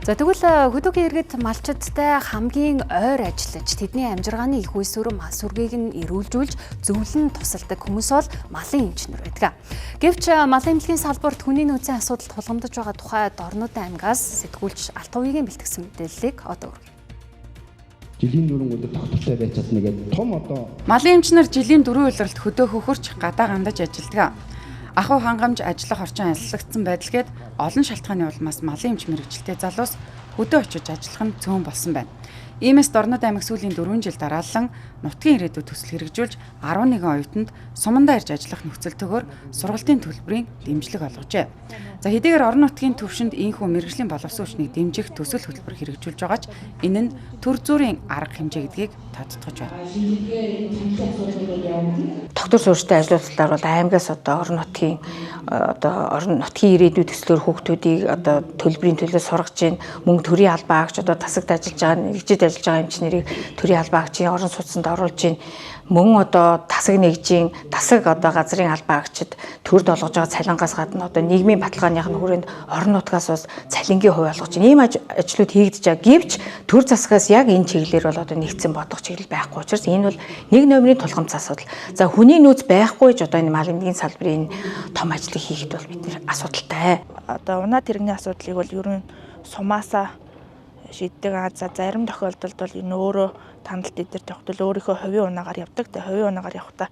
За тэгвэл хөдөөгийн иргэд малчидтай хамгийн ойр ажиллаж тэдний амжиргааны их үйсвэр мал сүргийг нь эрүүлжүүлж зөвлөн тусалдаг хүмүүс бол малын эмчнэр байдаг. Гэвч малын эмнэлгийн салбарт хүний нөөцийн асуудал тулгамдж байгаа тухай Дорнод аймгаас сэтгүүлч Алтувыгийн бэлтгэсэн мэдээллийг одоо хүргэе. Жилийн дөрвөн өдөр тогтвортой байж чадна гэдэг том одоо малын эмчнэр жилийн 4 улиралд хөдөө хөхөрч гадаа гандаж ажилладаг. Ахуй хангамж ажиллах орчин яллагдсан байдал гээд олон шалтгааны улмаас малын эмч мэргэжилтэй залуус хөдөө очиж ажиллах нь цөөн болсон байна. Иймээс Дорнод аймаг сүүлийн 4 жил дараалан нутгийн ирээдүйд төсөл хэрэгжүүлж 11 оюутанд сумандаа ирж ажиллах нөхцөл төгөөр сургалтын төлбөрийн дэмжлэг олгожээ. За хэдийгээр орон нутгийн төвшөнд ийхүү мэргэжлийн боловсон хүчнийг дэмжих төсөл хөтөлбөр хэрэгжүүлж байгаа ч энэ нь төр зүрийн арга хэмжээ гэдгийг тодтогч байна. Доктор суурьтай ажлуудаар бол аймагаас орон нутгийн ирээдүйд төслөөр хүүхдүүдийг төлбөрийн төлөө сургаж гин мөнгө төрийн албаа агч тасагт ажиллаж байгаа нэгжид ажиллаж байгаа эмчнэрийг төрийн албаа агчийн орон сууцнд оруулж гин мөн тасаг нэгжийн тасаг газрын албаа агчид төрд олгож байгаа цалингаас гадна нийгмийн баталгааных хүрээнд орон нутгаас бас цалингийн хувь олгож гин ийм ажлууд хийгдэж байгаа. Гэвч төр засгаас яг энэ чиглэлээр бол нэгдсэн бодох чиглэл байхгүй учраас энэ бол нэг номерын тулгамц асуудал. За хүний нөөц байхгүй ч энэ мал эмнэлгийн салбарын том ажлыг хийхэд бол бид нэр асуудалтай. Унаа тэрэгний асуудлыг бол ер нь сумаасаа шийддэг. За зарим тохиолдолд бол энэ өөрөө таналт эдэр тогтвол өөрийнхөө хувийн унаагаар явдаг. Тэгээ хувийн унаагаар явахдаа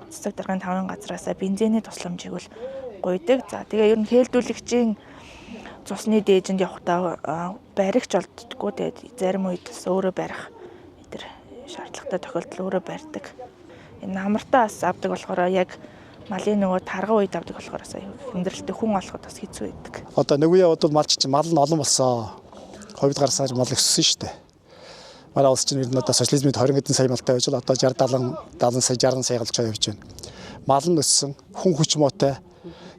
цэцэг даргын 5 газраасаа бензиний тусламжийг бол гуйдаг. За тэгээ ер нь хээлдүүлэгчийн цусны дээжинд явахдаа баригч олддоггүй. Тэгээд зарим үед өөрөө барих эдэр шаардлагатай тохиолдол өөрөө барьдаг. Энэ намартаа бас авдаг болохоор яг малын нөгөө тарга үед авдаг болохоор хэмдрэлтэй хүн олоход бас хэцүү байдаг. Нэг үеийн бол мал нь олон болсон. Ховд гарсаар мал өссөн шүү дээ. Манай улс чинь социализмын 20 хэдэн сая малтай байж одоо 60 сая 60 сая болж явж байна. Мал нь өссөн, хүн хүч муутай.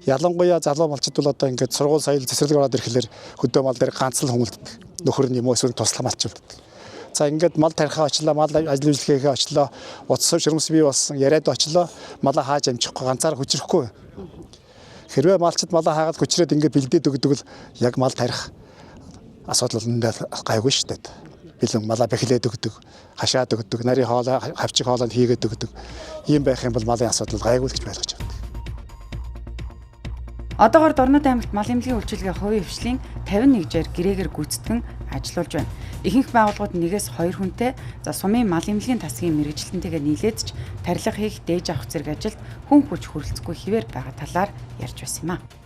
Ялангуяа залуу малчид бол ингээд сургууль соёл цэцэрлэг ороод ирэхлээр хөдөө мал дээр ганц л хүмүүлддэг. Нөхөр нь юм уу эсвэл туслах малчилдаг. За ингээд мал тарихаа очлоо, мал ажил үйлчлэгээ очлоо, утас ширмс бий болсон, яриад очлоо, малаа хааж амжихгүй ганцаар хүчрэхгүй. Хэрвээ малчид малаа хаагаад хүчрээд ингээд бэлдээд өгдөг бол яг мал тарих асуудал нь гайгүй шүү дээ. Бэлэн малаа бэхлээд өгдөг, хашаад өгдөг, нарийн хоолой, хавчиг хоолойд хийгээд өгдөг. Ийм байх юм бол малын асуудал гайгүй л гэж ойлгож байна. Одоогоор Дорнод аймагт мал эмнэлгийн үйлчилгээ хувийн хвшлийн 51-жээр гэрээгээр гүйцэтгэн ажиллаулж байна. Ихэнх байгууллагууд 1-2 хүнтэй сумын мал эмнэлгийн тасгийн мэргэжилтэнтэйгээ нийлээд ч тарилга хийх, дээж авах зэрэг ажилд хүн хүч хүрэлцэхгүй хэвээр байгаа талаар ярьж байсан юм а.